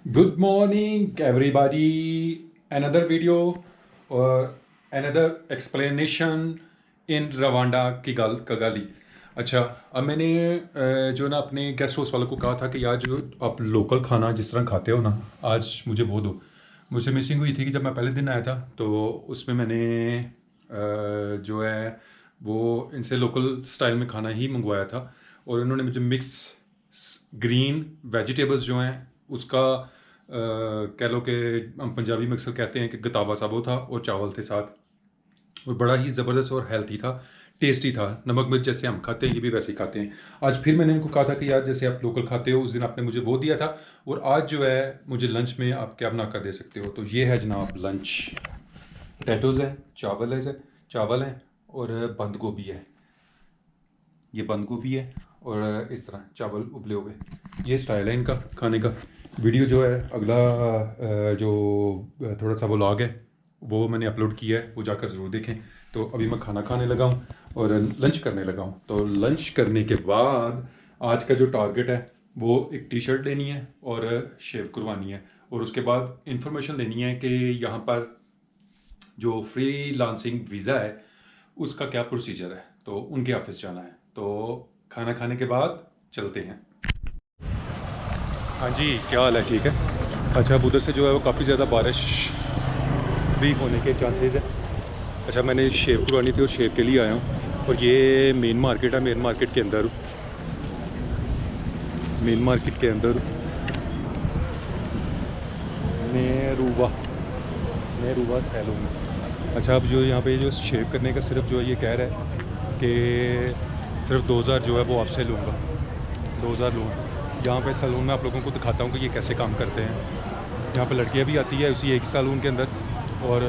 Good morning, everybody. Another video or another explanation in Rwanda Kigali. अच्छा, अब मैंने जो ना अपने गेस्ट हाउस वालों को कहा था कि यार जो आप लोकल खाना जिस तरह खाते हो ना, आज मुझे वो दो। मुझे मिसिंग हुई थी कि जब मैं पहले दिन आया था तो उसमें मैंने जो है वो इनसे लोकल स्टाइल में खाना ही मंगवाया था और उन्होंने मुझे मिक्स ग्रीन वेजिटेबल्स जो हैं उसका कह लो कि हम पंजाबी में अक्सर कहते हैं कि गतावा सा वो था और चावल थे साथ और बड़ा ही ज़बरदस्त और हेल्थी था, टेस्टी था। नमक मिर्च जैसे हम खाते हैं ये भी वैसे ही खाते हैं। आज फिर मैंने इनको कहा था कि यार जैसे आप लोकल खाते हो उस दिन आपने मुझे वो दिया था और आज जो है मुझे लंच में आप क्या बना कर दे सकते हो। तो ये है जनाब लंच। पोटैटोज़ हैं, चावल हैं और बंद गोभी है। ये बंद गोभी है और इस तरह चावल उबले हुए। ये स्टाइल है इनका खाने का। वीडियो जो है अगला जो थोड़ा सा व्लॉग है वो मैंने अपलोड किया है, वो जाकर ज़रूर देखें। तो अभी मैं खाना खाने लगा हूँ और लंच करने लगा हूँ। तो लंच करने के बाद आज का जो टारगेट है वो एक टी शर्ट लेनी है और शेव करवानी है और उसके बाद इंफॉर्मेशन लेनी है कि यहाँ पर जो फ्री लांसिंग वीज़ा है उसका क्या प्रोसीजर है। तो उनके ऑफिस जाना है। तो खाना खाने के बाद चलते हैं। हाँ जी, क्या हाल है? ठीक है। अच्छा, अब उधर से जो है वो काफ़ी ज़्यादा बारिश भी होने के चांसेस है। अच्छा, मैंने शेव करवानी थी और शेव के लिए आया हूँ और ये मेन मार्केट है। मेन मार्केट के अंदर नेहरूवा सैलून। अच्छा, अब जो यहाँ पे जो शेव करने का सिर्फ जो है ये कह रहा है कि सिर्फ 2000 जो है वो आपसे लूँगा, 2000 लूँगा। यहाँ पे सैलून में आप लोगों को दिखाता हूँ कि ये कैसे काम करते हैं। यहाँ पे लड़कियाँ भी आती है उसी एक सैलून के अंदर और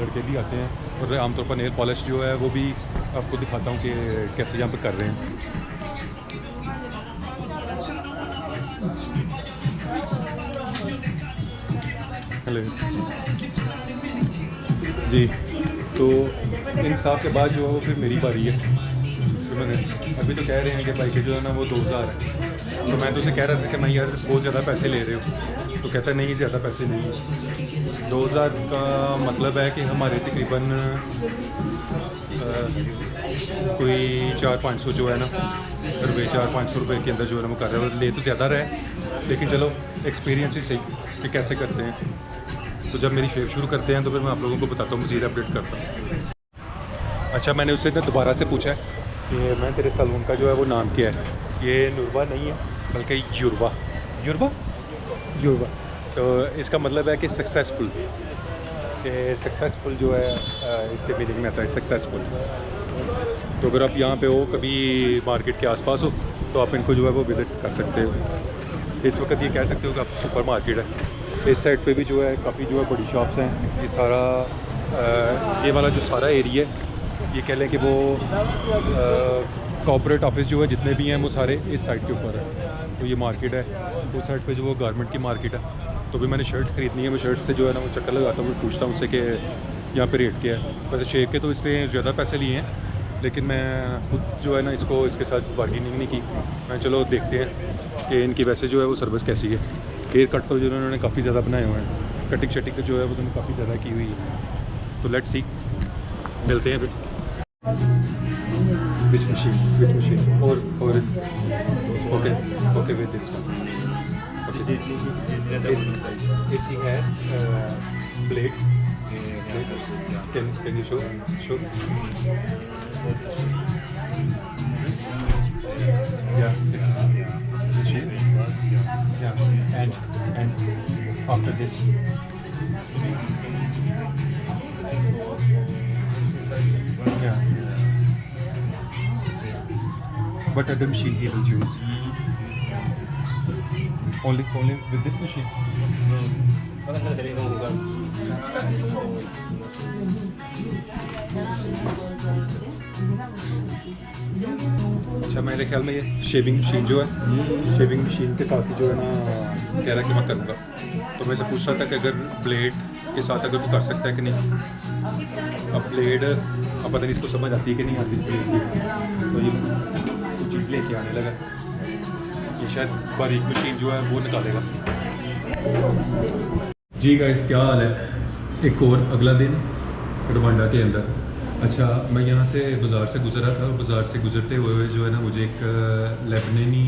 लड़के भी आते हैं और आमतौर पर नेल पॉलिश जो है वो भी आपको दिखाता हूँ कि कैसे यहाँ पे कर रहे हैं। हेलो जी। तो इन साफ के बाद जो है वो फिर मेरी बारी है। तो मैंने अभी तो कह रहे हैं कि भाई के जो है ना वो 2000 है। तो मैं तो उसे कह रहा था कि मैं यार बहुत ज़्यादा पैसे ले रहे हो। तो कहता नहीं, ज़्यादा पैसे नहीं है। 2000 का मतलब है कि हमारे तकरीबन कोई 400-500 जो है ना रुपये, 400-500 रुपये के अंदर जो है ना वो कर रहे हो। ले तो ज़्यादा रहे लेकिन चलो एक्सपीरियंस ही सही कि कैसे करते हैं। तो जब मेरी शेव शुरू करते हैं तो फिर मैं आप लोगों को बताता हूँ, मज़ीद अपडेट करता हूँ। अच्छा, मैंने उससे ना दोबारा से पूछा है कि मैं तेरे सैलून का जो है वो नाम क्या है। ये नुरबा नहीं है बल्कि युरबा युरबा युरबा। तो इसका मतलब है कि सक्सेसफुल, जो है इसके मीनिंग में आता है सक्सेसफुल। तो अगर आप यहाँ पे हो कभी मार्केट के आसपास हो तो आप इनको जो है वो विज़िट कर सकते हो। इस वक्त ये कह सकते हो कि आप सुपर मार्केट है। इस साइड पे भी जो है काफ़ी जो है बड़ी शॉप्स हैं। ये सारा ये वाला जो सारा एरिया है ये कह लें कि वो कॉर्पोरेट ऑफिस जो है जितने भी हैं वो सारे इस साइड के ऊपर है। तो ये मार्केट है। उस साइड पे जो वो गारमेंट की मार्केट है। तो भी मैंने शर्ट ख़रीदनी है। मैं शर्ट से जो है ना वो चक्कर लगाता हूँ, पूछता हूँ उससे कि यहाँ पे रेट क्या है। वैसे शेव के तो इसने ज़्यादा पैसे लिए हैं लेकिन मैं खुद जो है ना इसके साथ बार्गेनिंग नहीं की। मैं चलो देखते हैं कि इनकी वैसे जो है वो सर्विस कैसी है। हेयर कट तो जो उन्होंने काफ़ी ज़्यादा बनाए हुए हैं, कटिंग शटिंग जो है वो उन्होंने काफ़ी ज़्यादा की हुई है। तो लेट्स सी, मिलते हैं फिर। Which machine? Or okay with this one. Okay. This is he has blade. Can you show? Yeah, this is machine. Yeah, and after this. Yeah. What other machine he will use? Only with this machine. अच्छा, मेरे ख्याल में ये shaving machine जो है, shaving machine के साथ ही जो है ना कह रहा है कि मैं करूँगा। तो मैं से पूछ रहा था कि अगर ब्लेड के साथ अगर वो कर सकता है कि नहीं। अब ब्लेड अब पता नहीं इसको समझ आती है कि नहीं आती ब्लेड की। तो ये कुछ चीज़ लेके आने लगा। ये शायद बारीक मशीन जो है वो निकालेगा। जी गाइस, क्या हाल है? एक और अगला दिन रवांडा के अंदर। अच्छा, मैं यहाँ से बाज़ार से गुज़रा था और बाज़ार से गुज़रते हुए जो है ना मुझे एक लेबनानी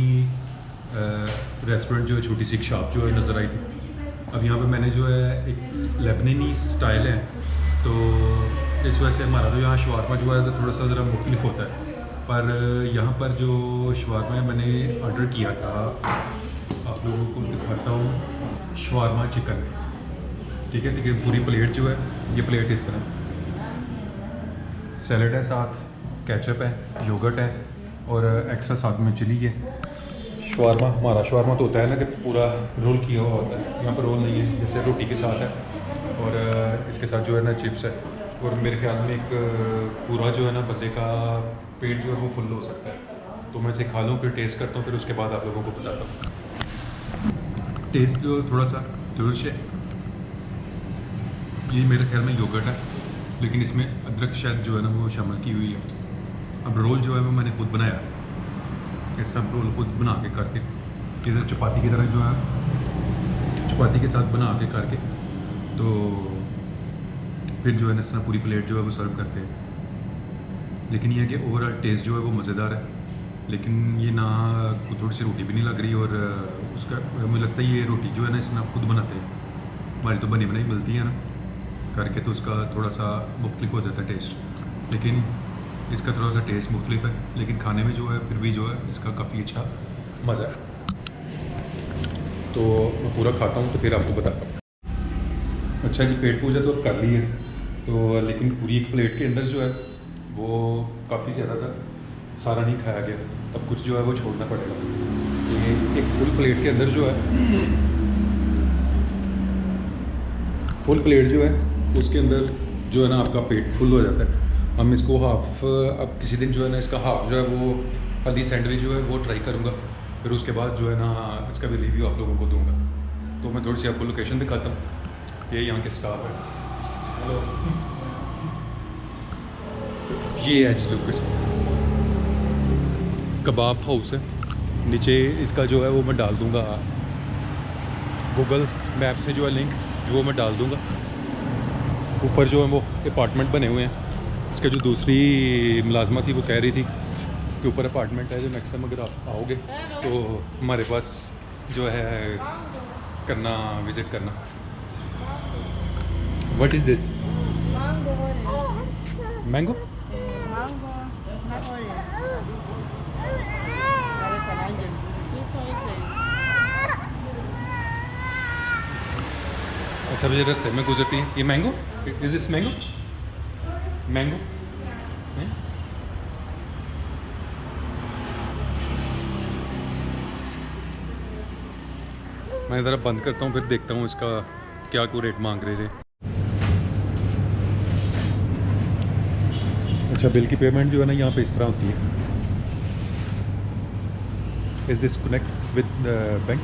रेस्टोरेंट जो है, छोटी सी एक शॉप जो है नज़र आई थी। अब यहाँ पे मैंने जो है एक लेबनानी स्टाइल है, तो इस वजह से हमारा तो यहाँ शवारमा जो है थोड़ा सा ज़रा मुख्तलिफ होता है। पर यहाँ पर जो शवारमा मैंने ऑर्डर किया था, आप लोगों को दिखाता हूँ। शवारमा चिकन, ठीक है, पूरी प्लेट जो है, ये प्लेट इस तरह, सैलड है, साथ केचप है, योगर्ट है और एक्स्ट्रा साथ में चिली है। शवारमा, हमारा शवारमा तो होता है ना कि पूरा रोल किया हुआ होता है, यहाँ पर रोल नहीं है, जैसे रोटी के साथ है और इसके साथ जो है ना चिप्स है। और मेरे ख्याल में एक पूरा जो है ना बंदे का पेट जो है वो फुल हो सकता है। तो मैं इसे खा लूँ, फिर टेस्ट करता हूँ, फिर उसके बाद आप लोगों को बताता हूँ। टेस्ट जो थोड़ा सा डिलिश है। ये मेरे ख्याल में योगर्ट है, लेकिन इसमें अदरक शायद जो है ना वो शामिल की हुई है। अब रोल जो है वो मैंने खुद बनाया, इस तरह रोल खुद बना के करके, इधर चपाती की तरह जो है चपाती के साथ बना के करके, तो फिर जो है ना इस तरह पूरी प्लेट जो है वो सर्व करते हैं। लेकिन ये है कि ओवरऑल टेस्ट जो है वो मज़ेदार है, लेकिन ये ना थोड़ी सी रोटी भी नहीं लग रही और उसका मुझे लगता है ये रोटी जो है ना इसमें खुद बनाते हैं, हमारी तो बनी बनाई मिलती है ना करके, तो उसका थोड़ा सा मुख्तलिफ हो जाता है टेस्ट। लेकिन इसका थोड़ा सा टेस्ट मुख्तलिफ है, लेकिन खाने में जो है फिर भी जो है इसका काफ़ी अच्छा मज़ा है। तो मैं पूरा खाता हूँ तो फिर आपको बताता हूँ। अच्छा जी, पेट पूजा तो अब कर ली है, तो लेकिन पूरी एक प्लेट के अंदर जो है वो काफ़ी ज़्यादा था, सारा नहीं खाया गया, तब कुछ जो है वो छोड़ना पड़ेगा। ये एक फुल प्लेट के अंदर जो है, फुल प्लेट जो है उसके अंदर जो है ना आपका पेट फुल हो जाता है। हम इसको हाफ़, अब किसी दिन जो है ना इसका हाफ़ जो है वो हल्दी सैंडविच जो है वो ट्राई करूँगा, फिर उसके बाद जो है ना इसका भी रिव्यू आप लोगों को दूँगा। तो मैं थोड़ी सी आपको लोकेशन दिखाता हूँ, ये यहाँ के स्टाफ है। हेलो, ये है जी लोकेशन, कबाब हाउस है। नीचे इसका जो है वो मैं डाल दूँगा, गूगल मैप से जो है लिंक वो मैं डाल दूँगा। ऊपर जो है वो अपार्टमेंट बने हुए हैं। इसका जो दूसरी मुलाजमा थी वो कह रही थी कि ऊपर अपार्टमेंट है, जो नेक्स्ट टाइम अगर आप आओगे तो हमारे पास जो है करना, विज़िट करना। What is this? मैंगो? अच्छा, मुझे रास्ते में गुजरती है ये mango. Is this mango? Mango मैं ज़रा बंद करता हूँ, फिर देखता हूँ इसका क्या को रेट मांग रहे थे। अच्छा, बिल की पेमेंट जो है ना यहाँ पे इस तरह होती है। Is this connect with bank?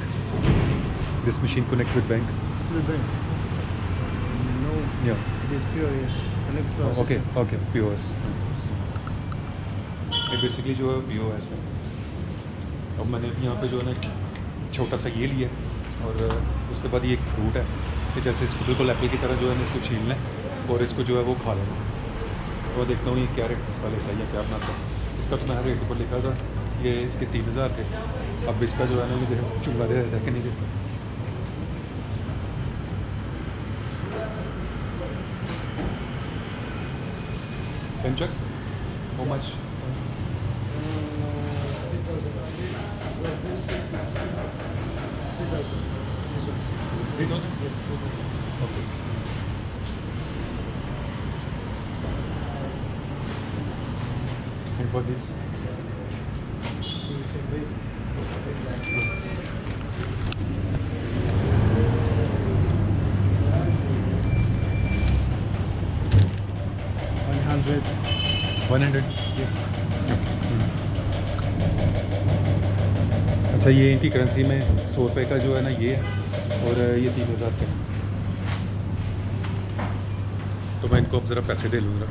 This machine connect with bank? To the bank. No, Yeah. it is POS. Connect to our okay system. Okay, POS। ये बेसिकली जो है POS है। अब मैंने यहाँ पे जो है ना छोटा सा ये लिया और उसके बाद ये एक फ्रूट है कि जैसे इसको बिल्कुल एप्पल की तरह जो है ना इसको छीन लें और इसको जो है वो खा लें। तो देखता हूँ ये क्या रेट इसका लेता है या क्या बनाता है। इसका तो मैंने रेट ऊपर लिखा था, ये इसके 3000 थे। अब इसका जो है ना मुझे चुंगा दे देता है कि नहीं देता। Can check how much? 3,000? Okay. And for this? $100? Yes. अच्छा, ये इनकी करेंसी में 100 रुपये का जो है ना ये है और ये 3000 का। तो मैं इनको अब ज़रा पैसे दे लूँगा।